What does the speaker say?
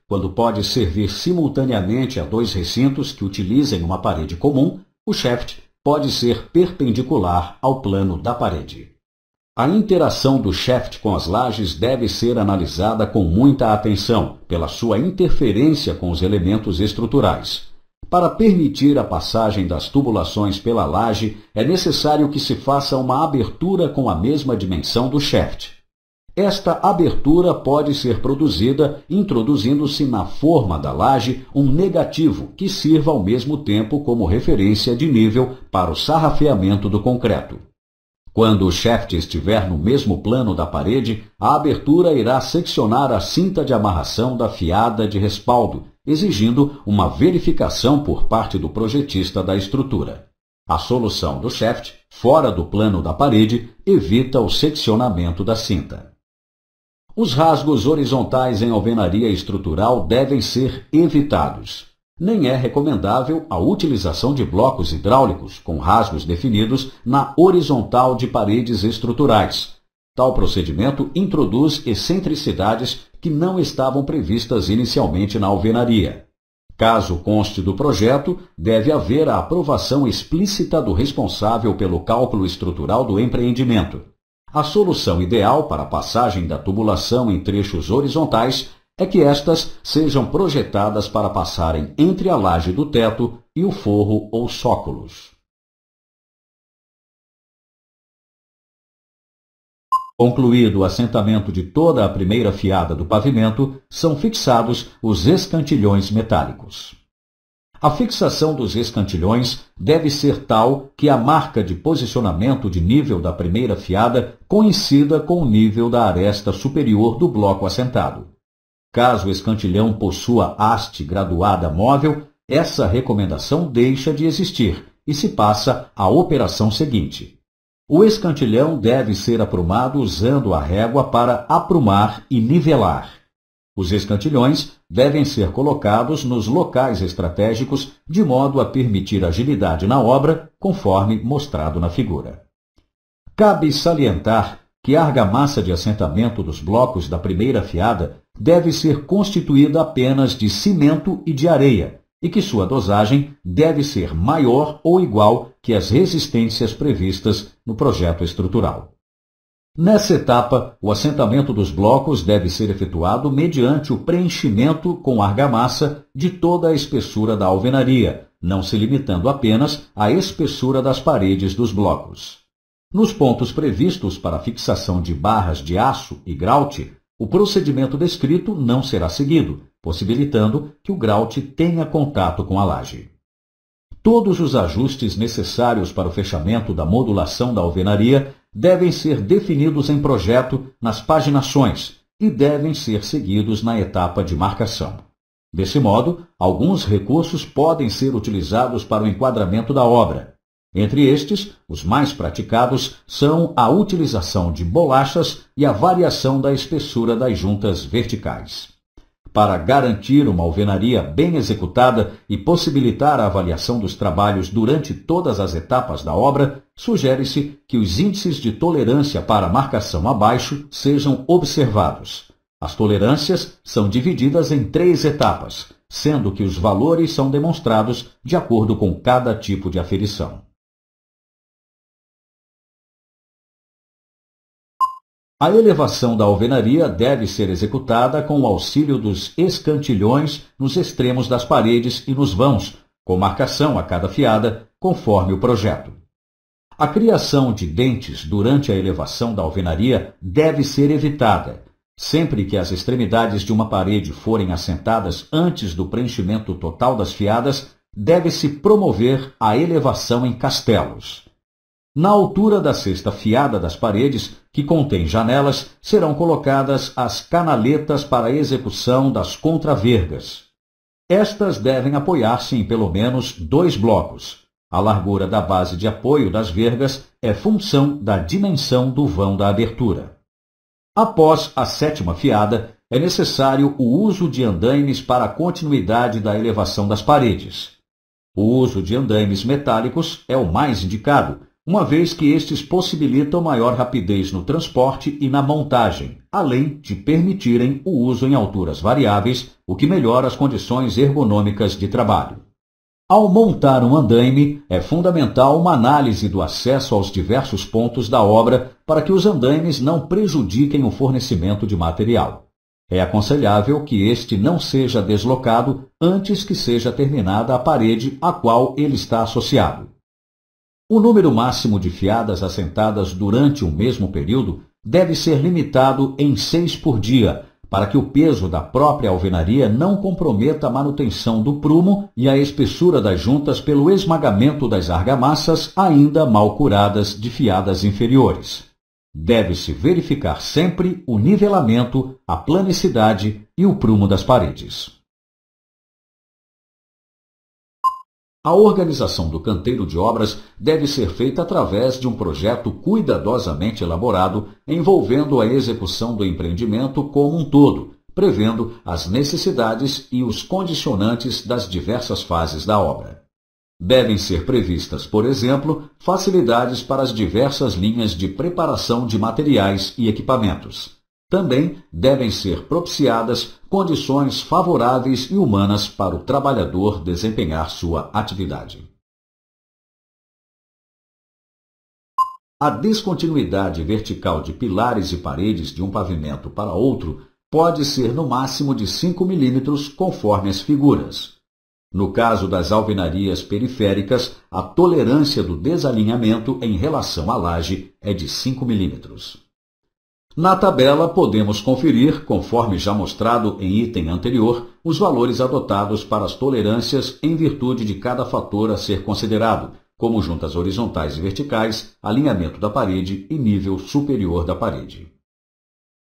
quando pode servir simultaneamente a dois recintos que utilizem uma parede comum, o shaft pode ser perpendicular ao plano da parede. A interação do shaft com as lajes deve ser analisada com muita atenção, pela sua interferência com os elementos estruturais. Para permitir a passagem das tubulações pela laje, é necessário que se faça uma abertura com a mesma dimensão do shaft. Esta abertura pode ser produzida introduzindo-se na forma da laje um negativo que sirva ao mesmo tempo como referência de nível para o sarrafeamento do concreto. Quando o shaft estiver no mesmo plano da parede, a abertura irá seccionar a cinta de amarração da fiada de respaldo, exigindo uma verificação por parte do projetista da estrutura. A solução do shaft, fora do plano da parede, evita o seccionamento da cinta. Os rasgos horizontais em alvenaria estrutural devem ser evitados. Nem é recomendável a utilização de blocos hidráulicos com rasgos definidos na horizontal de paredes estruturais. Tal procedimento introduz excentricidades que não estavam previstas inicialmente na alvenaria. Caso conste do projeto, deve haver a aprovação explícita do responsável pelo cálculo estrutural do empreendimento. A solução ideal para a passagem da tubulação em trechos horizontais é que estas sejam projetadas para passarem entre a laje do teto e o forro ou sócolos. Concluído o assentamento de toda a primeira fiada do pavimento, são fixados os escantilhões metálicos. A fixação dos escantilhões deve ser tal que a marca de posicionamento de nível da primeira fiada coincida com o nível da aresta superior do bloco assentado. Caso o escantilhão possua haste graduada móvel, essa recomendação deixa de existir e se passa à operação seguinte. O escantilhão deve ser aprumado usando a régua para aprumar e nivelar. Os escantilhões devem ser colocados nos locais estratégicos de modo a permitir agilidade na obra, conforme mostrado na figura. Cabe salientar que a argamassa de assentamento dos blocos da primeira fiada deve ser constituída apenas de cimento e de areia, e que sua dosagem deve ser maior ou igual que as resistências previstas no projeto estrutural. Nessa etapa, o assentamento dos blocos deve ser efetuado mediante o preenchimento com argamassa de toda a espessura da alvenaria, não se limitando apenas à espessura das paredes dos blocos. Nos pontos previstos para a fixação de barras de aço e grout, o procedimento descrito não será seguido, possibilitando que o grout tenha contato com a laje. Todos os ajustes necessários para o fechamento da modulação da alvenaria devem ser definidos em projeto nas paginações e devem ser seguidos na etapa de marcação. Desse modo, alguns recursos podem ser utilizados para o enquadramento da obra. Entre estes, os mais praticados são a utilização de bolachas e a variação da espessura das juntas verticais. Para garantir uma alvenaria bem executada e possibilitar a avaliação dos trabalhos durante todas as etapas da obra, sugere-se que os índices de tolerância para marcação abaixo sejam observados. As tolerâncias são divididas em 3 etapas, sendo que os valores são demonstrados de acordo com cada tipo de aferição. A elevação da alvenaria deve ser executada com o auxílio dos escantilhões nos extremos das paredes e nos vãos, com marcação a cada fiada, conforme o projeto. A criação de dentes durante a elevação da alvenaria deve ser evitada. Sempre que as extremidades de uma parede forem assentadas antes do preenchimento total das fiadas, deve-se promover a elevação em castelos. Na altura da sexta fiada das paredes, que contém janelas, serão colocadas as canaletas para a execução das contravergas. Estas devem apoiar-se em pelo menos 2 blocos. A largura da base de apoio das vergas é função da dimensão do vão da abertura. Após a 7ª fiada, é necessário o uso de andaimes para a continuidade da elevação das paredes. O uso de andaimes metálicos é o mais indicado, uma vez que estes possibilitam maior rapidez no transporte e na montagem, além de permitirem o uso em alturas variáveis, o que melhora as condições ergonômicas de trabalho. Ao montar um andaime, é fundamental uma análise do acesso aos diversos pontos da obra para que os andaimes não prejudiquem o fornecimento de material. É aconselhável que este não seja deslocado antes que seja terminada a parede a qual ele está associado. O número máximo de fiadas assentadas durante o mesmo período deve ser limitado em 6 por dia, para que o peso da própria alvenaria não comprometa a manutenção do prumo e a espessura das juntas pelo esmagamento das argamassas ainda mal curadas de fiadas inferiores. Deve-se verificar sempre o nivelamento, a planicidade e o prumo das paredes. A organização do canteiro de obras deve ser feita através de um projeto cuidadosamente elaborado, envolvendo a execução do empreendimento como um todo, prevendo as necessidades e os condicionantes das diversas fases da obra. Devem ser previstas, por exemplo, facilidades para as diversas linhas de preparação de materiais e equipamentos. Também devem ser propiciadas condições favoráveis e humanas para o trabalhador desempenhar sua atividade. A descontinuidade vertical de pilares e paredes de um pavimento para outro pode ser no máximo de 5 milímetros, conforme as figuras. No caso das alvenarias periféricas, a tolerância do desalinhamento em relação à laje é de 5 milímetros. Na tabela, podemos conferir, conforme já mostrado em item anterior, os valores adotados para as tolerâncias em virtude de cada fator a ser considerado, como juntas horizontais e verticais, alinhamento da parede e nível superior da parede.